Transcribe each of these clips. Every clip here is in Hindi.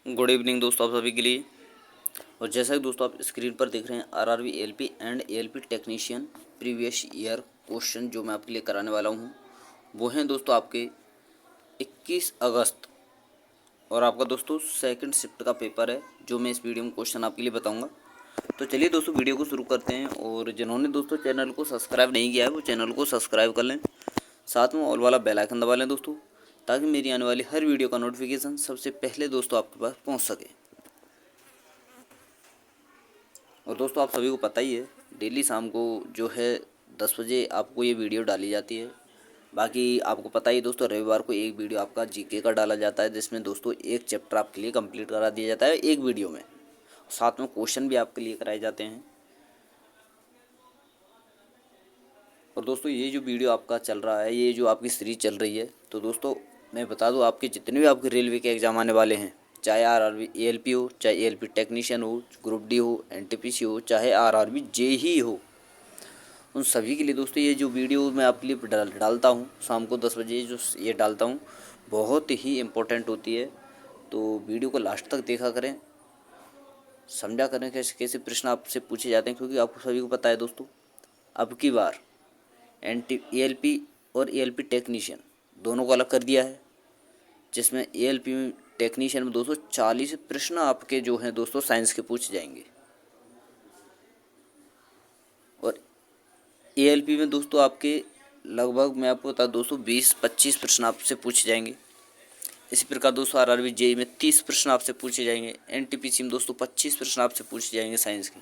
गुड इवनिंग दोस्तों, आप सभी के लिए। और जैसा कि दोस्तों आप स्क्रीन पर देख रहे हैं, RRB ALP and ALP technician previous year question जो मैं आपके लिए कराने वाला हूं, वो हैं दोस्तों आपके 21 अगस्त। और आपका दोस्तों सेकंड शिफ्ट का पेपर है, जो मैं इस वीडियो में क्वेश्चन आपके लिए बताऊंगा। तो चलिए दोस्तों वीडियो को शुरू करते हैं। और जिन्होंने दोस्तों चैनल को सब्सक्राइब नहीं किया है, वो चैनल को सब्सक्राइब कर लें, साथ में ऑल वाला बेल आइकन दबा लें दोस्तों, ताकि मेरी आने वाली हर वीडियो का नोटिफिकेशन सबसे पहले दोस्तों आपके पास पहुँच सके। और दोस्तों आप सभी को पता ही है, डेली शाम को जो है 10 बजे आपको ये वीडियो डाली जाती है। बाकी आपको पता ही दोस्तों, रविवार को एक वीडियो आपका जीके का डाला जाता है, जिसमें दोस्तों एक चैप्टर आपके लिए कंप्लीट करा दिया जाता है एक वीडियो में। साथ में क्वेश्चन भी आपके लिए कराए जाते हैं। और दोस्तों ये जो वीडियो आपका चल रहा है, ये जो आपकी सीरीज चल रही है, तो दोस्तों मैं बता दूं, आपके जितने भी आपके रेलवे के एग्ज़ाम आने वाले हैं, चाहे आरआरबी एएलपी हो, चाहे एएलपी टेक्नीशियन हो, ग्रुप डी हो, एनटीपीसी हो, चाहे आरआरबी जेई हो, उन सभी के लिए दोस्तों ये जो वीडियो मैं आपके लिए डालता हूँ शाम को 10 बजे, जो ये डालता हूँ, बहुत ही इम्पोर्टेंट होती है। तो वीडियो को लास्ट तक देखा करें, समझा करें कैसे कैसे प्रश्न आपसे पूछे जाते हैं, क्योंकि आपको सभी को पता है दोस्तों, अब की बार एएलपी और एएलपी टेक्नीशियन दोनों को अलग कर दिया है, जिसमें एएलपी टेक्नीशियन में 240 प्रश्न आपके जो हैं दोस्तों साइंस के पूछे जाएंगे, और एएलपी में दोस्तों आपके लगभग मैं आपको बता दोस्तों 20-25 प्रश्न आपसे पूछे जाएंगे। इसी प्रकार दोस्तों आरआरबी जेई में 30 प्रश्न आपसे पूछे जाएंगे। एनटीपीसी में दोस्तों 25 प्रश्न आपसे पूछे जाएंगे साइंस के।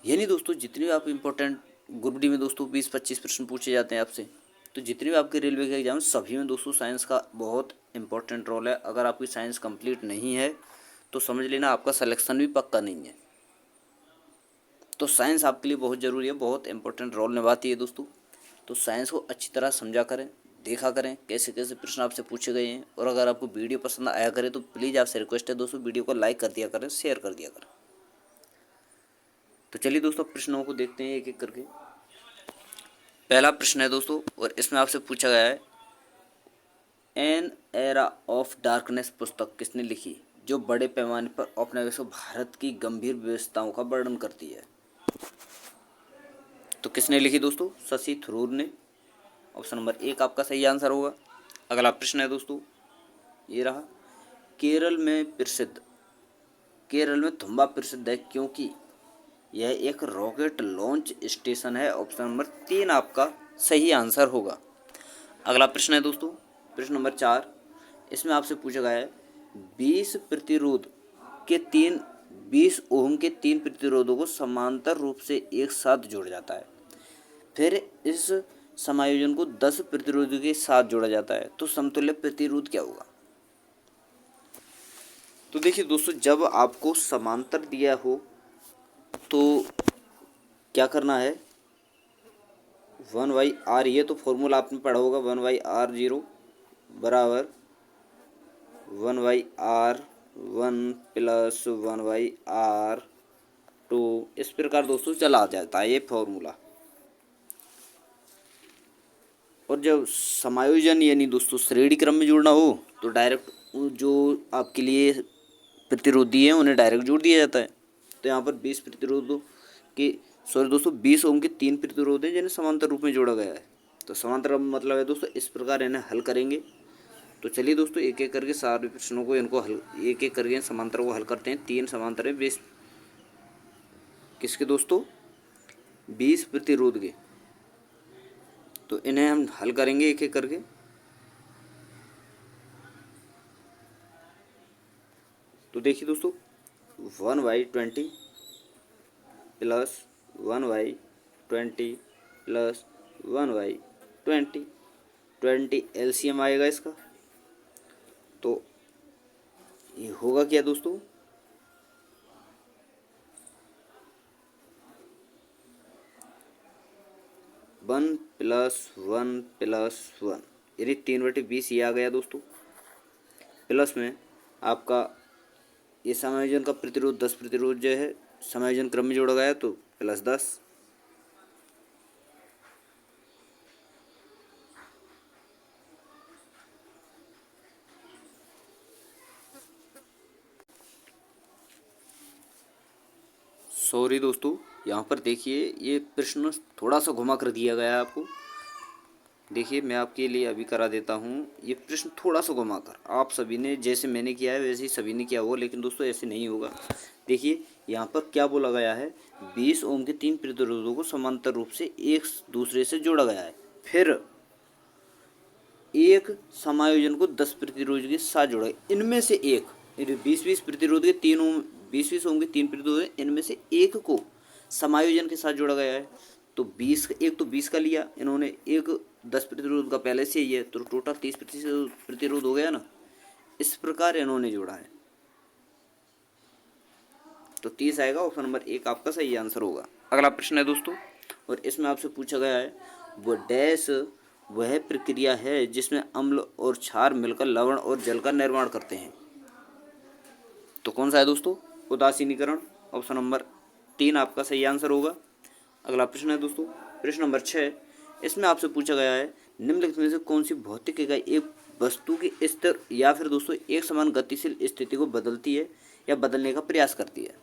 यानी दोस्तों जितने भी आप इम्पोर्टेंट, ग्रुप डी में दोस्तों 20-25 प्रश्न पूछे जाते हैं आपसे। तो जितने भी आपके रेलवे के एग्जाम, सभी में दोस्तों साइंस का बहुत इंपॉर्टेंट रोल है। अगर आपकी साइंस कंप्लीट नहीं है तो समझ लेना आपका सिलेक्शन भी पक्का नहीं है। तो साइंस आपके लिए बहुत ज़रूरी है, बहुत इंपॉर्टेंट रोल निभाती है दोस्तों। तो साइंस को अच्छी तरह समझा करें, देखा करें कैसे कैसे प्रश्न आपसे पूछे गए हैं। और अगर आपको वीडियो पसंद आया करे तो प्लीज़ आपसे रिक्वेस्ट है दोस्तों, वीडियो को लाइक कर दिया करें, शेयर कर दिया करें। तो चलिए दोस्तों प्रश्नों को देखते हैं एक एक करके। पहला प्रश्न है दोस्तों, और इसमें आपसे पूछा गया है, एन एरा ऑफ डार्कनेस पुस्तक किसने लिखी, जो बड़े पैमाने पर औपनिवेशिक भारत की गंभीर व्यवस्थाओं का वर्णन करती है। तो किसने लिखी दोस्तों? शशि थरूर ने। ऑप्शन नंबर 1 आपका सही आंसर होगा। अगला प्रश्न है दोस्तों, ये रहा, केरल में थुम्बा प्रसिद्ध है क्योंकि यह एक रॉकेट लॉन्च स्टेशन है। ऑप्शन नंबर 3 आपका सही आंसर होगा। अगला प्रश्न है दोस्तों, प्रश्न नंबर 4, इसमें आपसे पूछा गया है, 20 प्रतिरोध के 20 ओम के 3 प्रतिरोधों को समांतर रूप से एक साथ जोड़ा जाता है, फिर इस समायोजन को 10 प्रतिरोधों के साथ जोड़ा जाता है, तो समतुल्य प्रतिरोध क्या होगा? तो देखिए दोस्तों, जब आपको समांतर दिया हो तो क्या करना है, 1/r, ये तो फॉर्मूला आपने पढ़ा होगा, 1/r0 बराबर 1/r1 प्लस 1/r2। इस प्रकार दोस्तों चला जाता है ये फॉर्मूला। और जब समायोजन यानी दोस्तों श्रेणी क्रम में जोड़ना हो तो डायरेक्ट जो आपके लिए प्रतिरोधी हैं उन्हें डायरेक्ट जोड़ दिया जाता है। तो यहाँ पर 20 प्रतिरोधों के, सॉरी दोस्तों, 20 ओम के 3 प्रतिरोध हैं जिन्हें समांतर रूप में जोड़ा गया है। तो समांतर मतलब है दोस्तों, इस प्रकार इन्हें हल करेंगे। तो चलिए दोस्तों एक एक करके सारे प्रश्नों को, इनको हल एक एक करके समांतर को हल करते हैं। 3 समांतर है 20 किसके दोस्तों? 20 प्रतिरोध के। तो इन्हें हम हल करेंगे एक एक करके। तो देखिए दोस्तों, 1/20 प्लस 1/20 प्लस 1/20, 20 एलसीएम आएगा इसका। तो ये होगा क्या दोस्तों? 1 प्लस 1 प्लस 1, यानी 3/20 ये आ गया दोस्तों। प्लस में आपका ये समायोजन का प्रतिरोध 10 प्रतिरोध जो है समायोजन क्रम में जोड़ा गया, तो प्लस 10। सॉरी दोस्तों, यहाँ पर देखिए ये प्रश्न थोड़ा सा घुमा कर दिया गया है आपको। देखिए मैं आपके लिए अभी करा देता हूँ ये प्रश्न थोड़ा सा घुमा कर। आप सभी ने जैसे मैंने किया है वैसे ही सभी ने किया होगा, लेकिन दोस्तों ऐसे नहीं होगा। देखिए यहाँ पर क्या बोला गया है, 20 ओम के 3 प्रतिरोधों को समांतर रूप से एक दूसरे से जोड़ा गया है, फिर एक समायोजन को 10 प्रतिरोध के साथ जोड़ा गया। इनमें से एक 20 प्रतिरोध के 3 ओम 20 ओम के 3 प्रतिरोध है, इनमें से एक को समायोजन के साथ जोड़ा गया है। तो 20 एक तो 20 का लिया इन्होंने, एक 10 प्रतिरोध का पहले से ही है, तो टोटल 30 प्रतिरोध हो गया ना। इस प्रकार इन्होंने जोड़ा है, तो 30 आएगा। ऑप्शन नंबर 1 आपका सही आंसर होगा। अगला प्रश्न है दोस्तों, और इसमें आपसे पूछा गया है वो डैश वह प्रक्रिया है जिसमें अम्ल और क्षार मिलकर लवण और जल का निर्माण करते हैं। तो कौन सा है दोस्तों, उदासीनीकरण। ऑप्शन नंबर 3 आपका सही आंसर होगा। अगला प्रश्न है दोस्तों, प्रश्न नंबर 6, इसमें आपसे पूछा गया है निम्नलिखित में से कौन सी भौतिक इकाई एक वस्तु की स्थिर या फिर दोस्तों एक समान गतिशील स्थिति को बदलती है या बदलने का प्रयास करती है।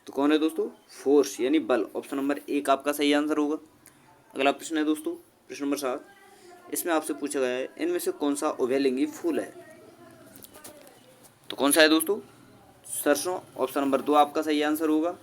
तो कौन है दोस्तों, फोर्स यानी बल। ऑप्शन नंबर 1 आपका सही आंसर होगा। अगला प्रश्न है दोस्तों, प्रश्न नंबर 7, इसमें आपसे पूछा गया है इनमें से कौन सा उभयलिंगी फूल है। तो कौन सा है दोस्तों, सरसों। ऑप्शन नंबर 2 आपका सही आंसर होगा।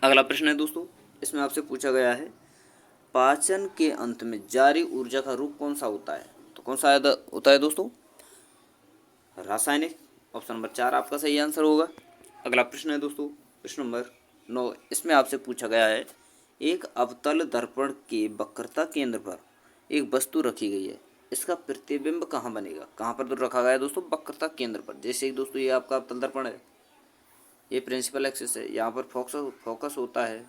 अगला प्रश्न है दोस्तों, इसमें आपसे पूछा गया है पाचन के अंत में जारी ऊर्जा का रूप कौन सा होता है। तो कौन सा होता है दोस्तों, रासायनिक। ऑप्शन नंबर 4 आपका सही आंसर होगा। अगला प्रश्न है दोस्तों, प्रश्न नंबर 9, इसमें आपसे पूछा गया है एक अवतल दर्पण के वक्रता केंद्र पर एक वस्तु रखी गई है, इसका प्रतिबिंब कहाँ बनेगा। कहाँ पर तो रखा गया है दोस्तों, वक्रता केंद्र पर। जैसे कि दोस्तों ये आपका अवतल दर्पण है, ये प्रिंसिपल एक्सिस है, यहाँ पर फोकस होता है,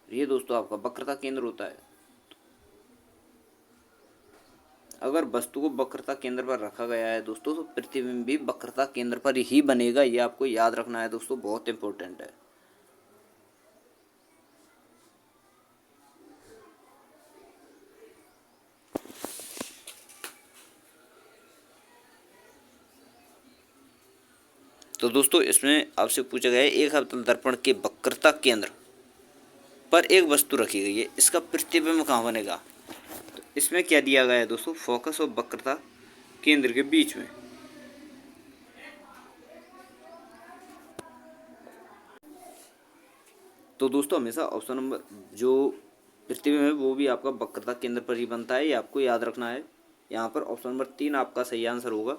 ये दोस्तों आपका वक्रता केंद्र होता है। अगर वस्तु को वक्रता केंद्र पर रखा गया है दोस्तों, तो प्रतिबिंब भी वक्रता केंद्र पर ही बनेगा। ये आपको याद रखना है दोस्तों, बहुत इंपॉर्टेंट है। तो दोस्तों इसमें आपसे पूछा गया है एक अवतल दर्पण के वक्रता केंद्र पर एक वस्तु रखी गई है, इसका प्रतिबिंब कहाँ बनेगा। तो इसमें क्या दिया गया है दोस्तों, फोकस और वक्रता केंद्र के बीच में। तो दोस्तों हमेशा ऑप्शन नंबर जो प्रतिबिंब है वो भी आपका वक्रता केंद्र पर ही बनता है, ये आपको याद रखना है। यहाँ पर ऑप्शन नंबर 3 आपका सही आंसर होगा।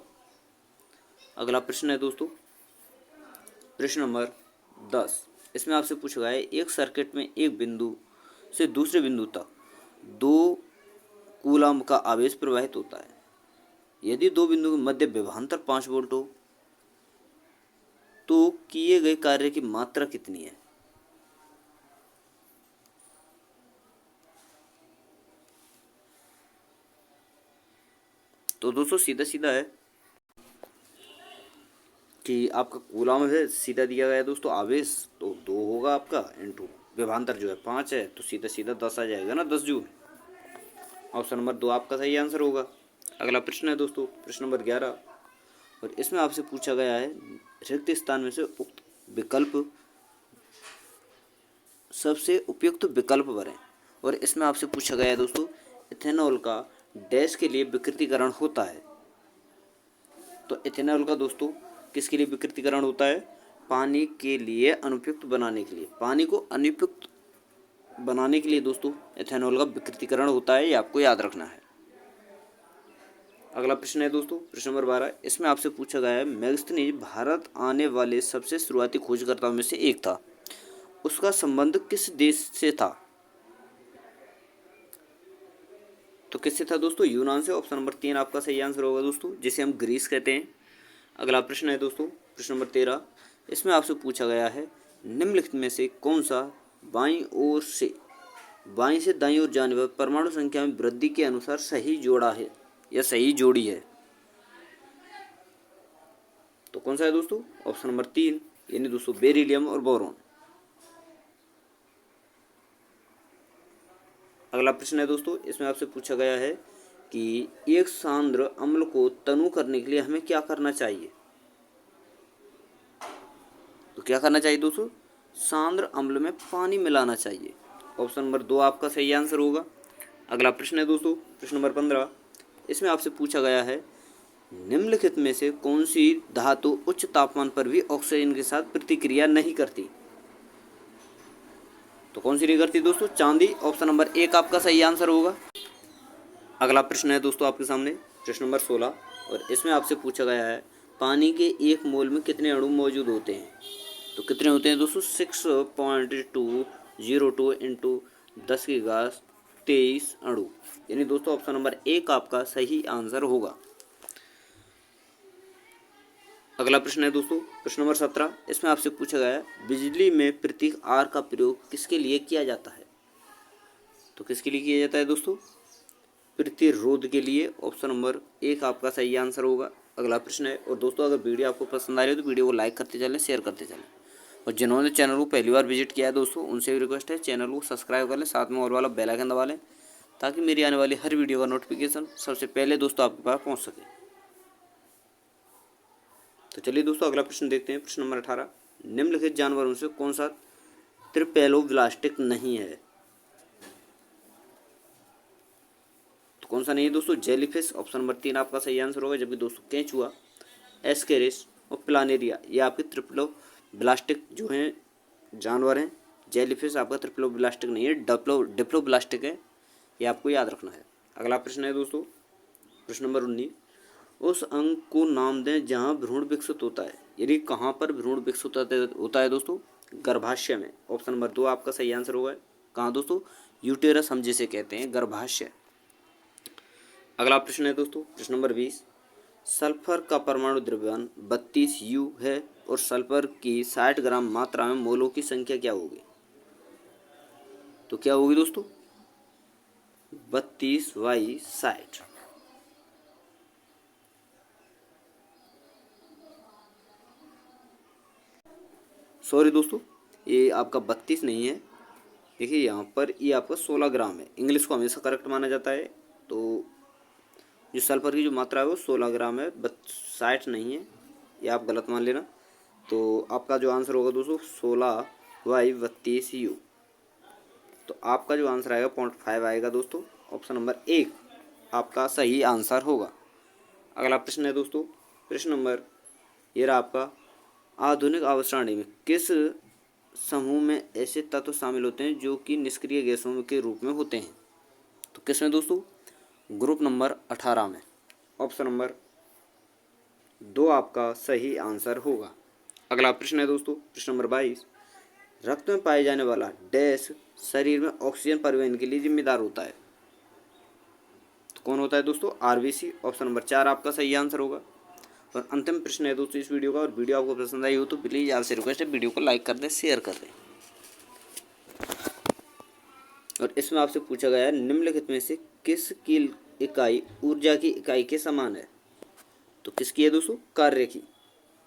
अगला प्रश्न है दोस्तों, प्रश्न नंबर 10, इसमें आपसे पूछा गया है एक सर्किट में एक बिंदु से दूसरे बिंदु तक 2 कूलम्ब का आवेश प्रवाहित होता है। यदि दो बिंदु के मध्य विभवांतर 5 वोल्ट हो तो किए गए कार्य की मात्रा कितनी है। तो दोस्तों सीधा सीधा है कि आपका कूलम्ब है, सीधा दिया गया है दोस्तों आवेश, तो 2 होगा आपका इंटू विभवांतर जो है 5 है, तो सीधा सीधा 10 आ जाएगा ना, 10 जूल। ऑप्शन नंबर 2 आपका सही आंसर होगा। अगला प्रश्न है दोस्तों, प्रश्न नंबर 11, और इसमें आपसे पूछा गया है रिक्त स्थान में से उक्त विकल्प सबसे उपयुक्त विकल्प भरें। और इसमें आपसे पूछा गया है दोस्तों इथेनॉल का डैश के लिए विकृतीकरण होता है। तो इथेनॉल का दोस्तों किसके लिए विकृतीकरण होता है, पानी के लिए अनुपयुक्त बनाने के लिए। पानी को अनुपयुक्त बनाने के लिए दोस्तों इथेनॉल का विकृतीकरण होता है, ये आपको याद रखना है। अगला प्रश्न है दोस्तों, प्रश्न नंबर 12, इसमें आपसे पूछा गया है मैगस्थनीज भारत आने वाले सबसे शुरुआती खोजकर्ताओं में से एक था, उसका संबंध किस देश से था। तो किससे था दोस्तों, यूनान से। ऑप्शन नंबर 3 आपका सही आंसर होगा दोस्तों, जिसे हम ग्रीस कहते हैं। अगला प्रश्न है दोस्तों, प्रश्न नंबर 13, इसमें आपसे पूछा गया है निम्नलिखित में से कौन सा बाईं से दाईं ओर जाने पर परमाणु संख्या में वृद्धि के अनुसार सही जोड़ा है या सही जोड़ी है। तो कौन सा है दोस्तों, ऑप्शन नंबर 3 यानी दोस्तों बेरिलियम और बोरॉन। अगला प्रश्न है दोस्तों, इसमें आपसे पूछा गया है कि एक सांद्र अम्ल को तनु करने के लिए हमें क्या करना चाहिए। क्या करना चाहिए दोस्तों, सांद्र अम्ल में पानी मिलाना चाहिए। ऑप्शन नंबर 2 आपका सही आंसर होगा। अगला प्रश्न है दोस्तों प्रश्न नंबर 15। इसमें आपसे पूछा गया है निम्नलिखित में से कौन सी धातु उच्च तापमान पर भी ऑक्सीजन के साथ प्रतिक्रिया नहीं करती। तो कौन सी नहीं करती दोस्तों, चांदी। ऑप्शन नंबर 1 आपका सही आंसर होगा। अगला प्रश्न है दोस्तों आपके सामने प्रश्न नंबर 16 और इसमें आपसे पूछा गया है पानी के 1 मोल में कितने अणु मौजूद होते हैं। तो कितने होते हैं दोस्तों, 6.202 इंटू 10⁻23 अणु, यानी दोस्तों ऑप्शन नंबर 1 आपका सही आंसर होगा। अगला प्रश्न है दोस्तों प्रश्न नंबर 17। इसमें आपसे पूछा गया है बिजली में प्रतीक आर का प्रयोग किसके लिए किया जाता है। तो किसके लिए किया जाता है दोस्तों, प्रतिरोध के लिए। ऑप्शन नंबर 1 आपका सही आंसर होगा। अगला प्रश्न है, और दोस्तों अगर वीडियो आपको पसंद आ रही है तो वीडियो को लाइक करते चलें, शेयर करते चलें, और जिन्होंने चैनल को पहली बार विजिट किया है दोस्तों उनसे भी रिक्वेस्ट है चैनल को सब्सक्राइब कर लें, साथ में और वाला बेल आइकन दबा लें ताकि मेरी आने वाली हर वीडियो का नोटिफिकेशन सबसे पहले दोस्तों आपके पास पहुँच सके। तो चलिए दोस्तों अगला प्रश्न देखते हैं प्रश्न नंबर 18। निम्नलिखित जानवरों से कौन सा ट्रिपेलोब्लास्टिक नहीं है। तो कौन सा नहीं है दोस्तों, जेलीफिश। ऑप्शन नंबर 3 आपका सही आंसर होगा। जबकि दोस्तों केंचुआ, एस्केरिस और प्लानेरिया ये आपके ट्रिप्लोब्लास्टिक जो हैं जानवर हैं। जेलीफिश आपका ट्रिप्लोब्लास्टिक नहीं है, डिप्लोब्लास्टिक है, ये आपको याद रखना है। अगला प्रश्न है दोस्तों प्रश्न नंबर 19। उस अंग को नाम दें जहां भ्रूण विकसित होता है, यानी कहाँ पर भ्रूण विकसित होता है दोस्तों, गर्भाशय में। ऑप्शन नंबर 2 आपका सही आंसर होगा। कहाँ दोस्तों, यूटेरस हम जिसे कहते हैं, गर्भाशय। अगला प्रश्न है दोस्तों प्रश्न नंबर 20। सल्फर का परमाणु द्रव्यमान 32U है और सल्फर की 60 ग्राम मात्रा में मोलों की संख्या क्या होगी। तो क्या होगी दोस्तों, 32/60। सॉरी दोस्तों, ये आपका 32 नहीं है। देखिए यहाँ पर ये आपका 16 ग्राम है। इंग्लिश को हमेशा करेक्ट माना जाता है। तो जो सल्फर की जो मात्रा है वो 16 ग्राम है, 60 नहीं है, ये आप गलत मान लेना। तो आपका जो आंसर होगा दोस्तों 16/32U। तो आपका जो आंसर आएगा 0.5 आएगा दोस्तों। ऑप्शन नंबर 1 आपका सही आंसर होगा। अगला प्रश्न है दोस्तों प्रश्न नंबर, ये रहा आपका, आधुनिक आवर्तसारणी में किस समूह में ऐसे तत्व शामिल होते हैं जो कि निष्क्रिय गैसों के रूप में होते हैं। तो किस में दोस्तों, ग्रुप नंबर 18 में। ऑप्शन नंबर 2 आपका सही आंसर होगा। अगला प्रश्न है दोस्तों प्रश्न नंबर 22। रक्त में पाए जाने वाला डैश शरीर में ऑक्सीजन परिवहन के लिए जिम्मेदार होता है। तो कौन होता है दोस्तों, RBC। ऑप्शन नंबर 4 आपका सही आंसर होगा। और अंतिम प्रश्न है दोस्तों इस वीडियो का, और वीडियो आपको पसंद आई हो तो प्लीज़ आपसे रिक्वेस्ट है वीडियो को लाइक कर दें, शेयर कर दें। और इसमें आपसे पूछा गया है निम्नलिखित में से किसकी इकाई ऊर्जा की इकाई के समान है। तो किसकी है दोस्तों, कार्य की।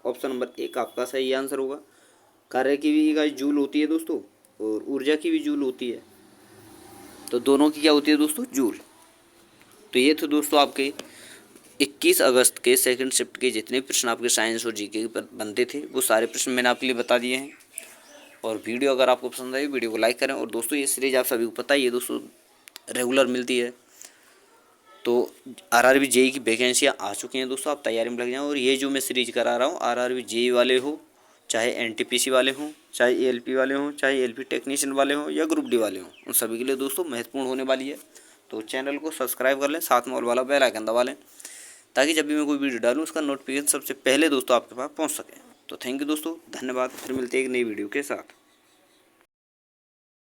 ऑप्शन नंबर 1 आपका सही आंसर होगा। कार्य की भी इकाई जूल होती है दोस्तों, और ऊर्जा की भी जूल होती है। तो दोनों की क्या होती है दोस्तों, जूल। तो ये थे दोस्तों आपके 21 अगस्त के सेकंड शिफ्ट के जितने प्रश्न आपके साइंस और जीके पर बनते थे वो सारे प्रश्न मैंने आपके लिए बता दिए हैं। और वीडियो अगर आपको पसंद आई वीडियो को लाइक करें। और दोस्तों ये सीरीज आप सभी को पता ही है दोस्तों रेगुलर मिलती है। तो RRB JEE की वैकेंसियाँ आ चुकी हैं दोस्तों, आप तैयारी में लग जाएं। और ये जो मैं सीरीज करा रहा हूँ RRB JEE वाले हो, चाहे NTPC वाले हों, चाहे ALP वाले हों, चाहे LP टेक्नीशियन वाले हों या ग्रुप डी वाले हों, उन सभी के लिए दोस्तों महत्वपूर्ण होने वाली है। तो चैनल को सब्सक्राइब कर लें, साथ में ऑल वाला बेल आइकन दबा लें ताकि जब भी मैं कोई वीडियो डालूँ उसका नोटिफिकेशन सबसे पहले दोस्तों आपके पास पहुँच सके। तो थैंक यू दोस्तों, धन्यवाद। फिर मिलते हैं एक नई वीडियो के साथ।